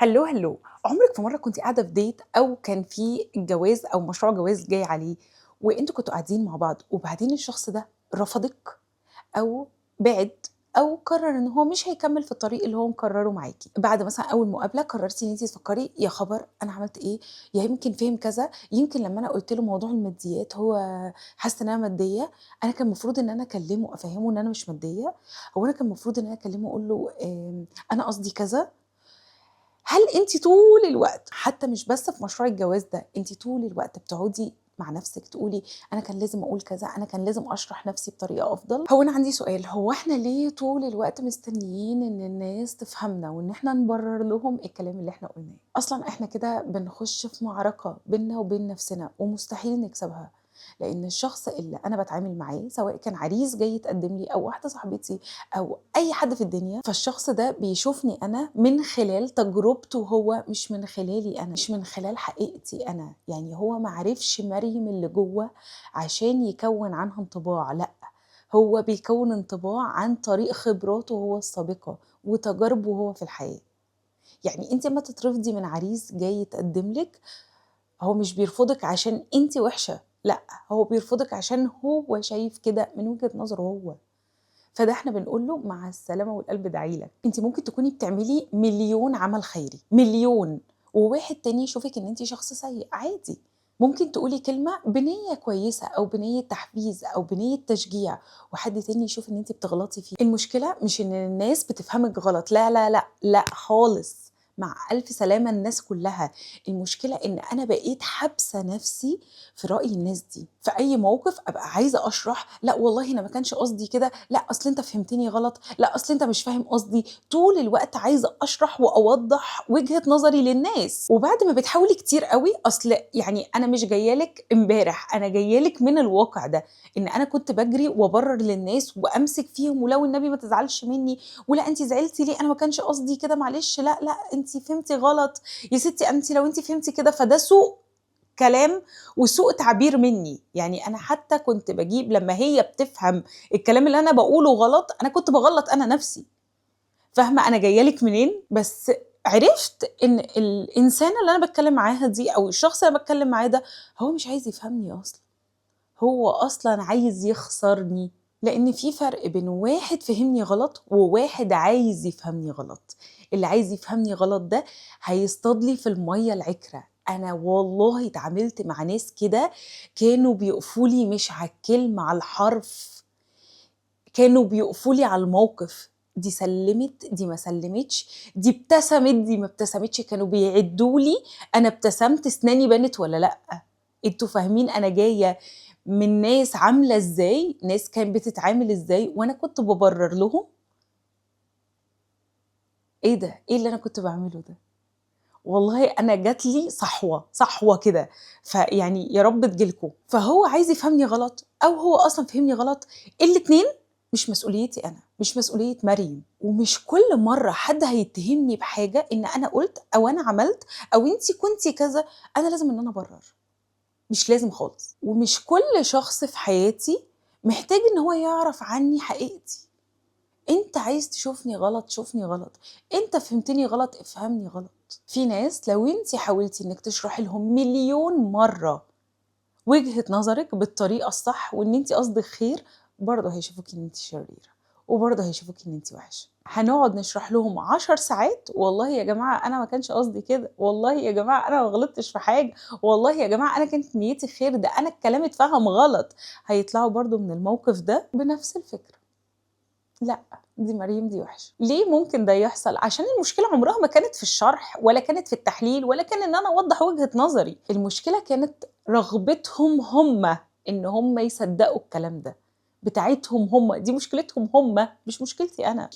هلو هلو، عمرك في مرة كنتِ قاعدة في date أو كان في جواز أو مشروع جواز جاي عليه، وأنتم كنتم قاعدين مع بعض وبعدين الشخص ده رفضِك أو بِعد أو قرر إن هو مش هيكمّل في الطريق اللي هو مقرّره معاكِ، بعد مثلًا أول مقابلة قررتِ إن أنتِ تفكّري يا خبر أنا عملت إيه، يا يمكن فِهِم كذا، يمكن لمّا أنا قُلت له موضوع الماديات هو حَس إن أنا مادية، أنا كان المفروض إن أنا أكلّمه أفهّمه إن أنا مش مادية، هو أنا كان المفروض إن أنا أكلّمه أقول له أنا قصدي كذا. هل أنتِ طول الوقت حتى مش بس في مشروع الجواز ده، أنتِ طول الوقت بتقعدي مع نفسِك تقولي أنا كان لازم أقول كذا، أنا كان لازم أشرح نفسي بطريقة أفضل؟ هو أنا عندي سؤال، هو إحنا ليه طول الوقت مستنيين إن الناس تفهمنا وإن إحنا نبرر لهم الكلام اللي إحنا قلناه؟ أصلًا إحنا كده بنخش في معركة بيننا وبين نفسنا ومستحيل نكسبها، لإن الشخص اللي أنا باتعامل معاه سواء كان عريس جاي يتقدم لي أو واحدة صاحبتي أو أي حد في الدنيا، فالشخص ده بيشوفني أنا من خلال تجربته هو، مش من خلالي أنا، مش من خلال حقيقتي أنا، يعني هو ما عرفش مريم اللي جوّه عشان يكوّن عنها انطباع، لأ، هو بيكوّن انطباع عن طريق خبراته هو السابقة وتجاربه هو في الحياة. يعني أنتِ أمّا تترفضي من عريس جاي يتقدم لِك، هو مش بيرفضِك عشان أنتِ وِحشة، لأ، هو بيرفضِك عشان هو شايف كده من وجهة نظره هو. فده إحنا بنقول له مع السلامة والقلب داعي لك، أنتِ ممكن تكوني بتعملي مليون عمل خيري، مليون، وواحد تاني يشوفِك إن أنتِ شخص سيء، عادي، ممكن تقولي كلمة بنية كويسة أو بنية تحفيز أو بنية تشجيع، وحد تاني يشوف إن أنتِ بتغلطي فيه، المشكلة مش إن الناس بتفهمِك غلط، لا، لا، لأ، لأ خالص، مع ألف سلامة الناس كلها، المشكلة إن أنا بقيت حابسة نفسي في رأي الناس دي، في أي موقف أبقى عايزة أشرح، لأ والله أنا ما كانش قصدي كده، لأ أصل أنت فهمتني غلط، لأ أصل أنت مش فاهم قصدي، طول الوقت عايزة أشرح وأوضّح وجهة نظري للناس، وبعد ما بتحاولي كتير أوي أصل يعني أنا مش جاية لِك امبارح، أنا جاية لِك من الواقع ده، إن أنا كنت باجري وأبرر للناس وأمسك فيهم ولو النبي ما تزعلش مني، ولأ أنتِ زعلتِ ليه؟ أنا ما كانش قصدي كده معلش، لأ، لأ أنتِ فهمتِ غلط، يا ستي أنتِ لو أنتِ فهمتِ كده فده سوء كلام وسوء تعبير منّي، يعني أنا حتى كنت باجيب لمّا هي بتفهم الكلام اللي أنا باقوله غلط، أنا كنت باغلّط أنا نَفْسي، فاهمة أنا جاية لِك منين؟ بس عرفت إن الإنسانة اللي أنا باتكلّم معاها دي أو الشخص اللي أنا باتكلّم معاه ده، هو مش عايز يفهمني أصلًا، هو أصلًا عايز يخسرني، لإن في فرق بين واحد فهمني غلط وواحد عايز يفهمني غلط، اللي عايز يفهمني غلط ده هيصطاد لي في المَيّة العكرة، أنا والله اتعاملت مع ناس كده كانوا بيقفوا لي مش على الكلمة، على الحرف، كانوا بيقفوا لي على الموقف، دي سلِّمت، دي ما سلِّمتش، دي ابتسمت، دي ما ابتسمتش، كانوا بيعدّوا لي أنا ابتسمت، سِناني بانت والّا لأ، أنتم فاهمين أنا جاية من ناس عاملة إزاي، ناس كانت بتتعامل إزاي وأنا كنت بابرر لهم، إيه ده، إيه اللي أنا كنت باعمله ده؟ والله أنا جات لي صحوة، صحوة كده، فيعني يا رب تيجي لكم، فهو عايز يفهمني غلط أو هو أصلًا فهمني غلط، الاتنين مش مسؤوليتي أنا، مش مسؤولية مريم، ومش كل مرّة حد هيتهمني بحاجة إن أنا قُلت أو أنا عملت أو أنتِ كنتِ كذا، أنا لازم إن أنا أبرر، مش لازم خالص، ومش كل شخص في حياتي محتاج إن هو يعرف عني حقيقتي. أنت عايز تشوفني غلط، شوفني غلط، أنت فهمتني غلط، افهمني غلط. في ناس لو أنتِ حاولتِ إنِّك تشرحي لهم مليون مرّة وجهة نظرِك بالطريقة الصح وإن أنتِ قصدِك خير، برضه هيشوفوكِ إن أنتِ شريرة، وبرضه هيشوفوكِ إن أنتِ وحشة. هنقعد نشرح لهم 10 ساعات، والله يا جماعة أنا ما كانش قصدي كده، والله يا جماعة أنا ما غلطتش في حاجة، والله يا جماعة أنا كانت نيتي خير، ده أنا الكلام اتفهم غلط. هيطلعوا برضه من الموقف ده بنفس الفكرة. لأ، دي مريم دي وحشة. ليه ممكن ده يحصل؟ عشان المشكلة عمرها ما كانت في الشرح ولا كانت في التحليل ولا كان إن أنا أوضّح وجهة نظري، المشكلة كانت رغبتهم هم إن هم يصدّقوا الكلام ده، بتاعتهم هم، دي مشكلتهم هم، مش مشكلتي أنا.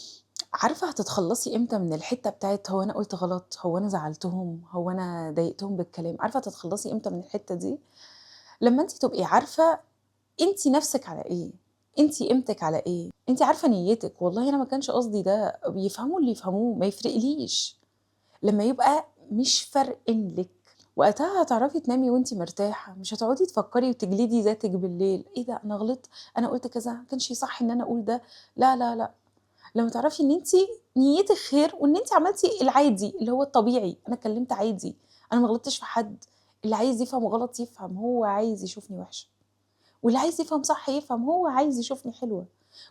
عارفة هتتخلّصي إمتى من الحتّة بتاعة هو أنا قُلت غلط، هو أنا زعّلتهم، هو أنا ضايقتهم بالكلام، عارفة هتتخلّصي إمتى من الحتّة دي؟ لمّا أنتِ تبقي عارفة أنتِ نَفْسِك على إيه، أنتِ قيمتِك على إيه، أنتِ عارفة نيّتِك، والله أنا ما كانش قصدي ده، يفهموا اللي يفهموه، ما يفرقليش، لمّا يبقى مش فارقين لِك، وقتها هتعرفي تنامي وأنتِ مرتاحة، مش هتقعدي تفكّري وتجلدي ذاتِك بالليل، إيه ده أنا غلطت، أنا قُلت كذا، ما كانش يصح إن أنا أقول ده، لا، لا، لأ، لمّا تعرفي إن أنتِ نيتِك خير وإن أنتِ عملتِ العادي اللي هو الطبيعي، أنا اتكلمت عادي، أنا ما غلطتش في حد، اللي عايز يفهم غلط يفهم، هو عايز يشوفني وحشة، واللي عايز يفهم صح يفهم، هو عايز يشوفني حلوة.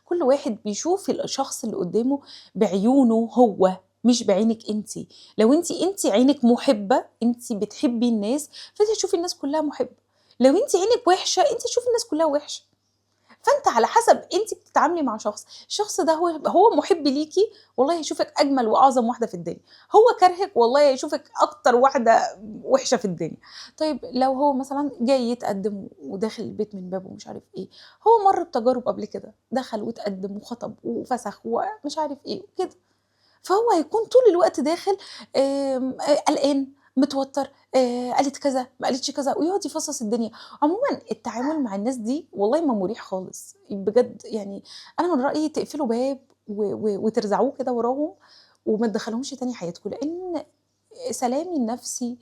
كل واحد بيشوف الشخص اللي قدامه بعيونه هو، مش بعينِك أنتِ. لو أنتِ عينِك مُحِبة، أنتِ بتحبي الناس، فأنتِ هتشوفي الناس كلها مُحِبة. لو أنتِ عينِك وِحشة، أنتِ هتشوفي الناس كلها وِحشة. فأنتِ على حسب أنتِ بتتعاملي مع شخص، الشخص ده هو مُحِب ليكِ، والله هيشوفِك أجمل وأعظم واحدة في الدنيا، هو كارهِك والله هيشوفِك أكتر واحدة وِحشة في الدنيا. طيب لو هو مثلًا جاي يتقدّم وداخل البيت من بابه ومش عارف إيه، هو مَر بتجارب قبل كده، دخل واتقدّم وخطب وفسخ ومش عارف إيه وكده. فهو هيكون طول الوقت داخل قلقان، متوتر، قالت كذا، ما قالتش كذا، ويقعد يفصّص الدنيا. عمومًا التعامل مع الناس دي والله ما مُريح خالص، بجد يعني أنا من رأيي تقفلوا باب وترزعوه كده وراهم وما تدخّلوهمش تاني حياتكم، لإن سلامي النفسي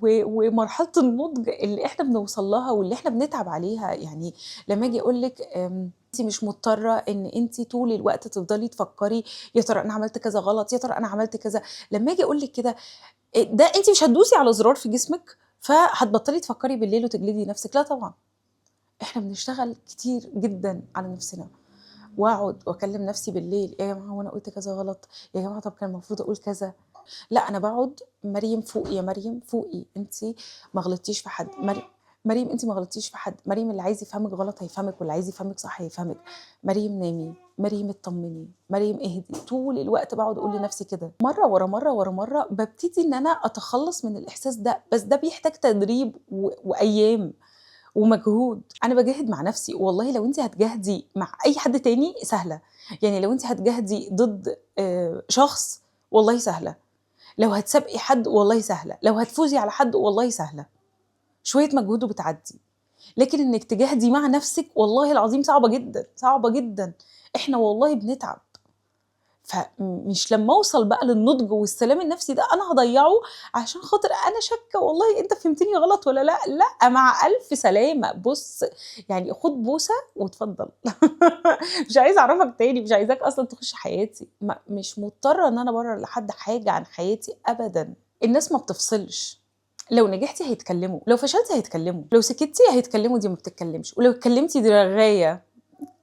ومرحلة النضج اللي إحنا بنوصل لها واللي إحنا بنتعب عليها، يعني لمّا آجي أقول لِك أنتِ مش مضطرة إن أنتِ طول الوقت تفضلي تفكّري يا ترى أنا عملت كذا غلط، يا ترى أنا عملت كذا، لمّا آجي أقول لِك كده ده أنتِ مش هتدوسي على زرار في جسمِك فهتبطّلي تفكّري بالليل وتجلدي نفسِك، لا طبعًا، إحنا بنشتغل كتير جدًا على نفسنا. وأقعد وأكلم نفسي بالليل، يا جماعة هو أنا قُلت كذا غلط، يا جماعة طب كان المفروض أقول كذا، لأ أنا باقعد مريم فوقي يا مريم فوقي، أنتِ ما غلطتيش في حد، مريم أنتِ ما غلطتيش في حد، مريم اللي عايز يفهمِك غلط هيفهمِك واللي عايز يفهمِك صح هيفهمِك، مريم نامي، مريم اتطمني، مريم اهدي، طول الوقت باقعد أقول لنفسي كده، مرة ورا مرة ورا مرة بابتدي إن أنا أتخلص من الإحساس ده، بس ده بيحتاج تدريب وأيام. ومجهود، أنا باجاهد مع نفسي، والله لو أنتِ هتجاهدي مع أي حد تاني سهلة، يعني لو أنتِ هتجاهدي ضد شخص والله سهلة، لو هتسابقي حد والله سهلة، لو هتفوزي على حد والله سهلة، شوية مجهود وبتعدّي، لكن إنِّك تجاهدي مع نفسِك والله العظيم صعبة جدًا، صعبة جدًا، إحنا والله بنتعب. فمش لمّا أوصل بقى للنضج والسلام النفسي ده أنا هاضيّعه عشان خاطر أنا شاكة والله أنت فهمتني غلط والّا لأ، لأ مع ألف سلامة، بُص يعني خُد بوسة واتفضل مش عايزة أعرفك تاني، مش عايزاك أصلًا تخش حياتي، مش مضطرة إن أنا أبرر لحد حاجة عن حياتي أبدًا، الناس ما بتفصلش، لو نجحتِ هيتكلموا، لو فشلتِ هيتكلموا، لو سكتِ هيتكلموا دي ما بتتكلمش، ولو اتكلمتِ دي رغاية.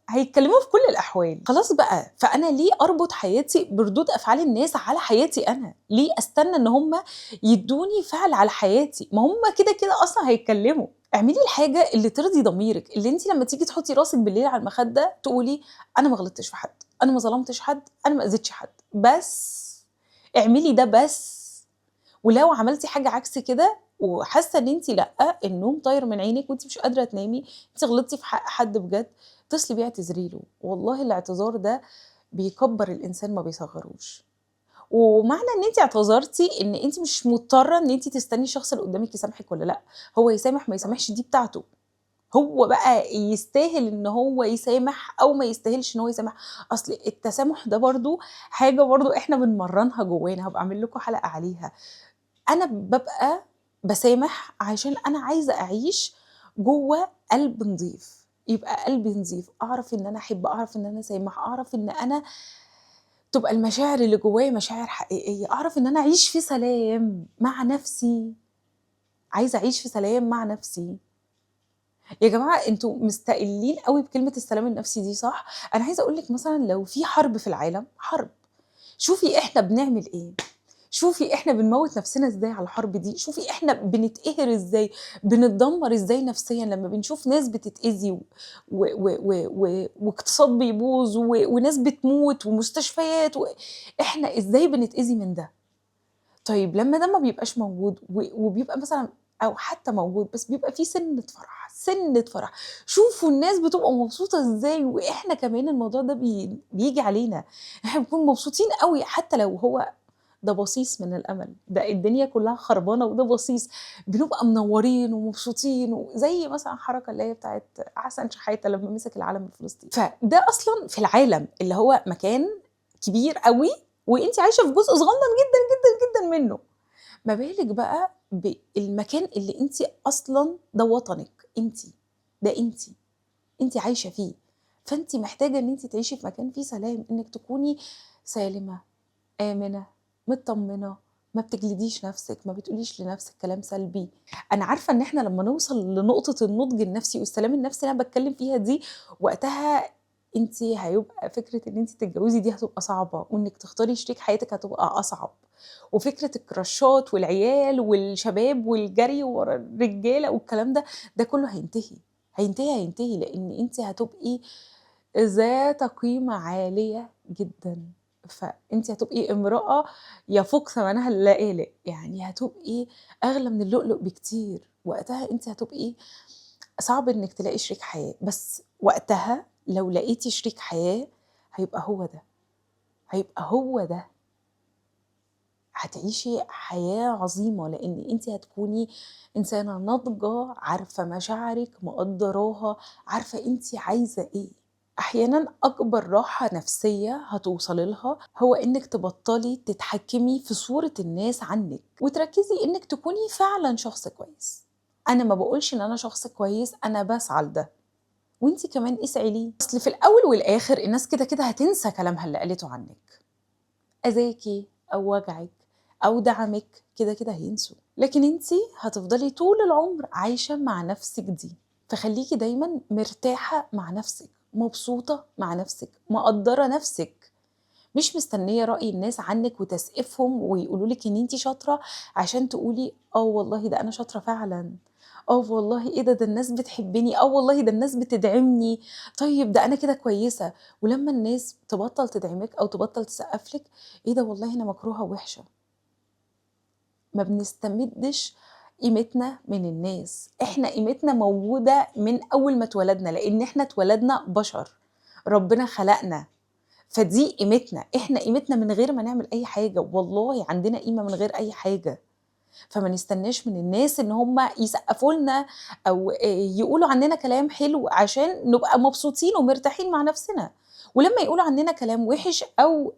هيتكلموا في كل الأحوال، خلاص بقى، فأنا ليه أربط حياتي بردود أفعال الناس على حياتي أنا؟ ليه أستنى إن هُم يدّوني فعل على حياتي؟ ما هُم كده أصلًا هيتكلموا، اعملي الحاجة اللي ترضي ضميرِك، اللي أنتِ لمّا تيجي تحطّي راسِك بالليل على المخدة تقولي أنا ما غلطتش في حد، أنا ما ظلمتش حد، أنا ما أذيتش حد، بس، اعملي ده بس. ولو عملتِ حاجة عكس كده وحاسة إن أنتِ لأ، النوم طاير من عينِك وأنتِ مش قادرة تنامي، أنتِ غلطتِ في حق حد بجد، اتصلي بيه اعتذري له، والله الاعتذار ده بيكبّر الإنسان ما بيصغّروش، ومعنى إن أنتِ اعتذرتِ إن أنتِ مش مضطرة إن أنتِ تستني الشخص اللي قدّامِك يسامحِك والّا لأ، هو يسامح ما يسامحش دي بتاعته، هو بقى يستاهل إن هو يسامح أو ما يستاهلش إن هو يسامح، أصل التسامح ده برضه حاجة برضه إحنا بنمرّنها جوانا، هابقى أعمل لكم حلقة عليها. أنا بابقى باسامح عشان أنا عايزة أعيش جوّه قلب نضيف، يبقى قلبي نضيف، أعرف إن أنا أحب، أعرف إن أنا أسامح، أعرف إن أنا تبقى المشاعر اللي جوايا مشاعر حقيقية، أعرف إن أنا أعيش في سلام مع نفسي، عايزة أعيش في سلام مع نفسي. يا جماعة أنتم مستقلين أوي بكلمة السلام النفسي دي صح؟ أنا عايزة أقول لِك مثلًا لو في حرب في العالم، حرب، شوفي إحنا بنعمل إيه. شوفي إحنا بنموّت نفسنا إزاي على الحرب دي، شوفي إحنا بنتقهر إزاي، بنتدمّر إزاي نفسيًا لمّا بنشوف ناس بتتأذي واقتصاد بيبوظ وناس بتموت ومستشفيات إحنا إزاي بنتأذي من ده؟ طيب لمّا ده ما بيبقاش موجود وبيبقى مثلًا أو حتى موجود بس بيبقى في سِنّة فرح، سِنّة فرح، شوفوا الناس بتبقى مبسوطة إزاي وإحنا كمان الموضوع ده بييجي علينا، إحنا بنكون مبسوطين أوي حتى لو هو ده بصيص من الأمل، ده الدنيا كلّها خربانة وده بصيص، بنبقى منوّرين ومبسوطين وزي مثلًا الحركة اللي هي بتاعة حسن شحاتة لمّا مسك العلم الفلسطيني، فده أصلًا في العالم اللي هو مكان كبير أوي وأنتِ عايشة في جزء صغنن جدًا، جدًا، جدًا منّه، ما بالِك بقى بالمكان اللي أنتِ أصلًا ده وطنِك، أنتِ، ده أنتِ، أنتِ عايشة فيه، فأنتِ محتاجة إن أنتِ تعيشي في مكان فيه سلام، إنِّك تكوني سالمة، آمنة، متطمنة، ما بتجلديش نفسِك، ما بتقوليش لنفسِك كلام سلبي. أنا عارفة إن إحنا لمّا نوصل لنقطة النضج النفسي والسلام النفسي اللي أنا باتكلم فيها دي، وقتها أنتِ هيبقى فكرة إن أنتِ تتجوزي دي هتبقى صعبة، وإنِّك تختاري شريك حياتِك هتبقى أصعب، وفكرة الكراشات والعيال والشباب والجري ورا الرجالة والكلام ده، ده كله هينتهي، هينتهي، لإن أنتِ هتبقي ذات قيمة عالية جدًا، فأنتِ هتبقي امرأة يفوق ثمنها اللآلئ، يعني هتبقي أغلى من اللؤلؤ بكتير، وقتها أنتِ هتبقي صعب إنِّك تلاقي شريك حياة، بس وقتها لو لقيتِ شريك حياة هيبقى هو ده، هيبقى هو ده، هتعيشي حياة عظيمة، لإن أنتِ هتكوني إنسانة ناضجة، عارفة مشاعرِك، مقدّراها، عارفة أنتِ عايزة إيه. أحيانًا أكبر راحة نفسية هتوصلي لها هو إنِّك تبطّلي تتحكمي في صورة الناس عنِّك، وتركّزي إنِّك تكوني فعلًا شخص كويس. أنا ما باقولش إن أنا شخص كويس، أنا باسعى لده، وأنتِ كمان اسعي ليه. أصل في الأول والآخر الناس كده هتنسى كلامها اللي قالته عنِّك، أذاكِ أو وجعِك أو دعمِك كده هينسوا، لكن أنتِ هتفضلي طول العمر عايشة مع نفسِك دي. فخلّيكِ دايمًا مرتاحة مع نفسِك، مبسوطة مع نفسِك، مقدّرة نفسِك، مش مستنية رأي الناس عنِّك وتسقيفهم ويقولوا لِك إن أنتِ شاطرة عشان تقولي آه والله ده أنا شاطرة فعلًا، آه والله إيه ده الناس بتحبني، آه والله ده الناس بتدعمني، طيب ده أنا كده كويسة، ولمّا الناس تبطّل تدعمِك أو تبطّل تسقّف لِك، إيه ده والله أنا مكروهة ووحشة. ما بنستمدش قيمتنا من الناس، إحنا قيمتنا موجودة من أول ما اتولدنا، لإن إحنا اتولدنا بشر، ربنا خلقنا، فدي قيمتنا، إحنا قيمتنا من غير ما نعمل أي حاجة، والله عندنا قيمة من غير أي حاجة، فما نستناش من الناس إن هُم يسقّفوا لنا أو يقولوا عننا كلام حلو عشان نبقى مبسوطين ومرتاحين مع نفسنا، ولمّا يقولوا عننا كلام وِحِش أو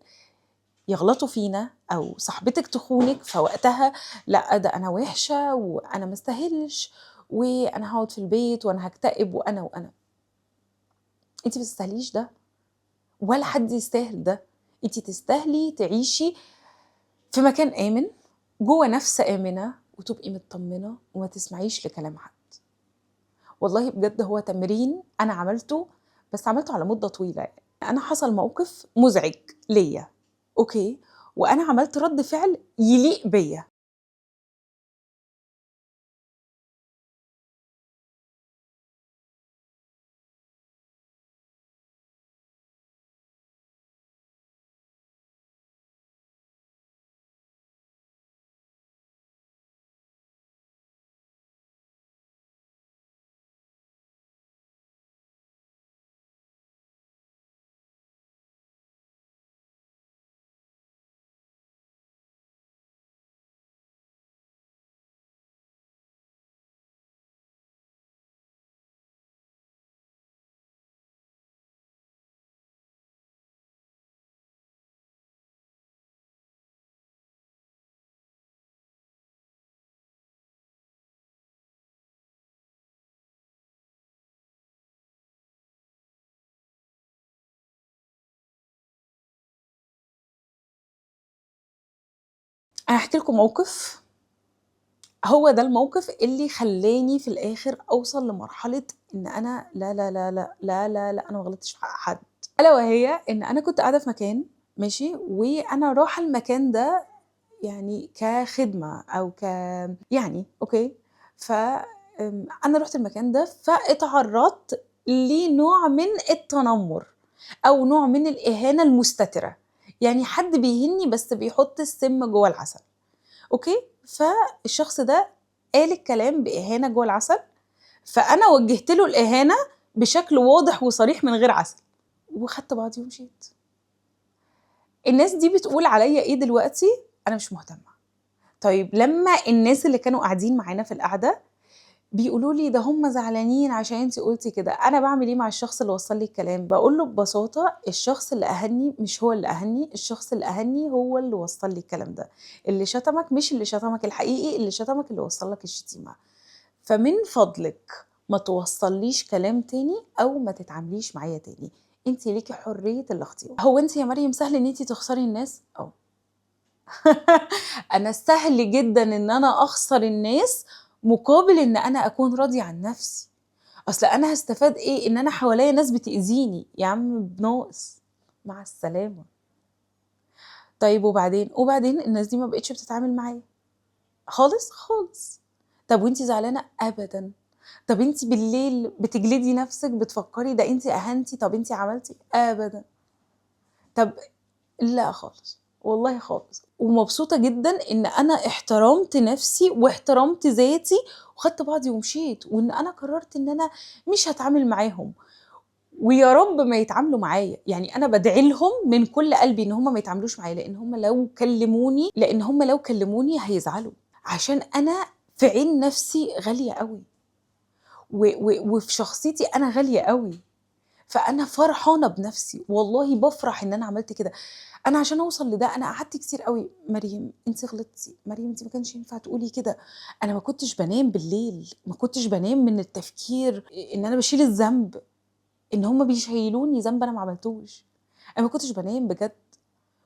يغلطوا فينا أو صاحبتِك تخونِك، فوقتها لأ، ده أنا وِحشة وأنا ما أستاهلش وأنا هاقعد في البيت وأنا هاكتئب وأنا. أنتِ ما تستاهليش ده ولا حد يستاهل ده، أنتِ تستاهلي تعيشي في مكان آمن، جوّه نَفْس آمنة وتبقي متطمنة وما تسمعيش لكلام حد. والله بجد هو تمرين أنا عملته، بس عملته على مدة طويلة يعني. أنا حصل موقف مُزعج ليّا، أوكي، وأنا عملت رَد فعل يليق بيّا. أنا هاحكي لكم موقف، هو ده الموقف اللي خلّاني في الآخر أوصل لمرحلة إن أنا لا، لا، لا، لأ، لا، لا، لأ، أنا ما غلطتش في حق حد، ألا وهي إن أنا كنت قاعدة في مكان ماشي، وأنا رايحة المكان ده يعني كخدمة أو يعني أوكي، أنا رُحت المكان ده فاتعرّضت لنوع من التنمر أو نوع من الإهانة المستترة، يعني حد بيهينني بس بيحط السم جوّه العسل. أوكي، فالشخص ده قال الكلام بإهانة جوّه العسل، فأنا وجّهت له الإهانة بشكل واضح وصريح من غير عسل، وخدت بعضي ومشيت. الناس دي بتقول عليَّ إيه دلوقتي؟ أنا مش مهتمة. طيب لمّا الناس اللي كانوا قاعدين معانا في القعدة بيقولوا لي ده هُم زعلانين عشان أنتِ قُلتِ كده، أنا باعمل إيه مع الشخص اللي وصّل لي الكلام؟ باقول له ببساطة الشخص اللي أهَنّي مش هو اللي أهَنّي، الشخص اللي أهَنّي هو اللي وصّل لي الكلام ده، اللي شتمك مش اللي شتمك الحقيقي، اللي شتمك اللي وصّل لك الشتيمة، فمن فضلِك ما توصّليش كلام تاني أو ما تتعامليش معايا تاني، أنتِ ليكِ حرية الاختيار. هو أنتِ يا مريم سهل إن أنتِ تخسري الناس؟ آه. أنا سهل جدًا إن أنا أخسر الناس مقابل إن أنا أكون راضية عن نفسي، أصل أنا هاستفاد إيه إن أنا حواليّا ناس بتأذيني، يا عم بناقص، مع السلامة. طيب وبعدين؟ وبعدين الناس دي ما بقِتش بتتعامل معايا خالص، خالص. طب وأنتِ زعلانة؟ أبدًا. طب أنتِ بالليل بتجلدي نفسِك، بتفكّري ده أنتِ أهنتِ، طب أنتِ عملتِ؟ أبدًا. طب لأ خالص، والله خالص، ومبسوطة جدًا إن أنا احترمت نفسي واحترمت ذاتي وخدت بعضي ومشيت، وإن أنا قررت إن أنا مش هاتعامل معاهم، ويا رب ما يتعاملوا معايا، يعني أنا بادعي لهم من كل قلبي إن هُم ما يتعاملوش معايا، لإن هُم لو كلموني هيزعلوا، عشان أنا في عين نفسي غالية أوي، وفي شخصيتي أنا غالية أوي. فأنا فرحانة بنفسي، والله بافرح إن أنا عملت كده. أنا عشان أوصل لده أنا قعدت كتير أوي، مريم أنتِ غلطتِ، مريم أنتِ ما كانش ينفع تقولي كده، أنا ما كنتش بانام بالليل، ما كنتش بانام من التفكير إن أنا باشيل الذنب، إن هُم بيشيلوني ذنب أنا ما عملتوش، أنا ما كنتش بانام بجد،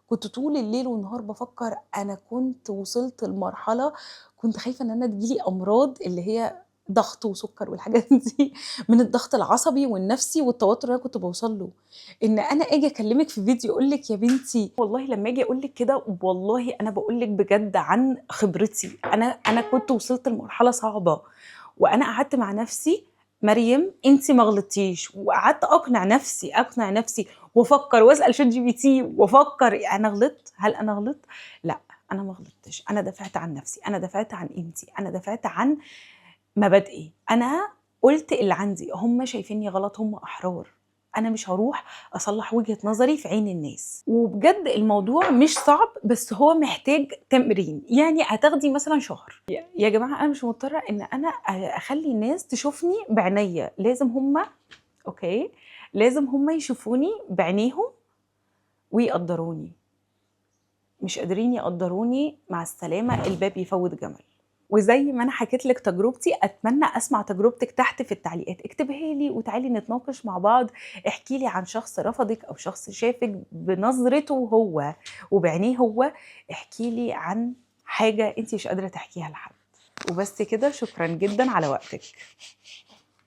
كنت طول الليل والنهار بافكر، أنا كنت وصلت لمرحلة كنت خايفة إن أنا تيجي لي أمراض اللي هي ضغط وسُكّر والحاجات دي من الضغط العصبي والنفسي والتوتر اللي أنا كنت باوصل له، إن أنا آجي أكلمِك في فيديو أقول لِك يا بنتي والله لمّا آجي أقول لِك كده والله أنا باقول لِك بجد عن خبرتي، أنا كنت وصلت لمرحلة صعبة، وأنا قعدت مع نفسي مريم أنتِ ما غلطتيش، وقعدت أقنع نفسي وأفكّر وأسأل ChatGPT وأفكّر أنا غلطت؟ هل أنا غلطت؟ لأ، أنا ما غلطتش، أنا دافعت عن نفسي، أنا دافعت عن قيمتي، أنا دافعت عن مبادئي، أنا قُلت اللي عندي، هُم شايفينّي غلط، هُم أحرار، أنا مش هاروح أصلّح وجهة نظري في عين الناس، وبجد الموضوع مش صعب، بس هو محتاج تمرين، يعني هتاخدي مثلًا شهر، يا جماعة أنا مش مضطرة إن أنا أخلّي الناس تشوفني بعينيّا، لازم هُم أوكي، لازم هُم يشوفوني بعينيهم ويقدّروني، مش قادرين يقدّروني، مع السلامة، الباب يفوّت جمل. وزي ما أنا حكيت لِك تجربتي، أتمنى أسمع تجربتِك تحت في التعليقات، اكتبيها لي وتعالي نتناقش مع بعض، احكي لي عن شخص رفضِك أو شخص شافِك بنظرته هو وبعينيه هو، احكي لي عن حاجة أنتِ مش قادرة تحكيها لحد. وبس كده، شكرًا جدًا على وقتِك.